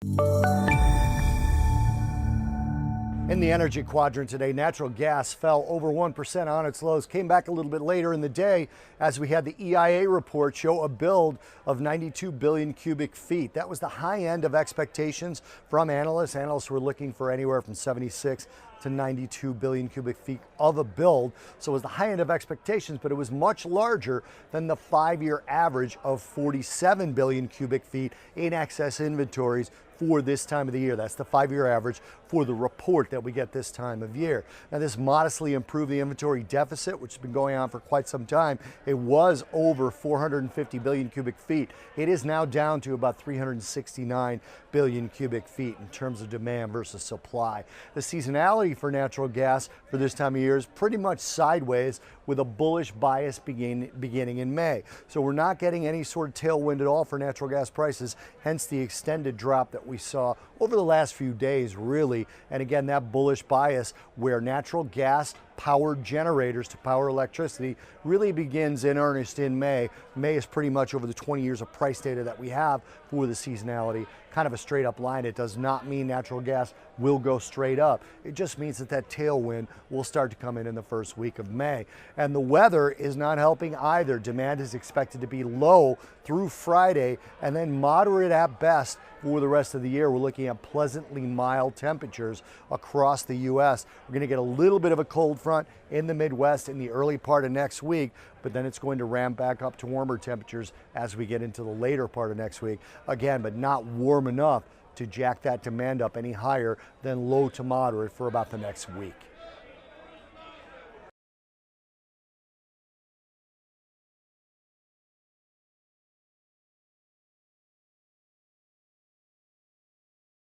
In the energy quadrant today, natural gas fell over 1% on its lows, came back a little bit later in the day as we had the EIA report show a build of 92 billion cubic feet. That was the high end of expectations from analysts. Analysts were looking for anywhere from 76 to 92 billion cubic feet of a build. So it was the high end of expectations, but it was much larger than the 5-year average of 47 billion cubic feet in excess inventories for this time of the year. That's the 5-year average for the report that we get this time of year. Now, this modestly improved the inventory deficit, which has been going on for quite some time. It was over 450 billion cubic feet. It is now down to about 369 billion cubic feet in terms of demand versus supply. The seasonality for natural gas for this time of year is pretty much sideways, with a bullish bias beginning in May. So we're not getting any sort of tailwind at all for natural gas prices, hence the extended drop that we saw over the last few days, really. And again, that bullish bias where natural gas powered generators to power electricity really begins in earnest in May. May is pretty much, over the 20 years of price data that we have for the seasonality, kind of a straight up line. It does not mean natural gas will go straight up. It just means that that tailwind will start to come in the first week of May. And the weather is not helping either. Demand is expected to be low through Friday and then moderate at best for the rest of the year. We're looking at pleasantly mild temperatures across the U.S. We're going to get a little bit of a cold front in the Midwest in the early part of next week, but then it's going to ramp back up to warmer temperatures as we get into the later part of next week. Again, but not warm enough to jack that demand up any higher than low to moderate for about the next week.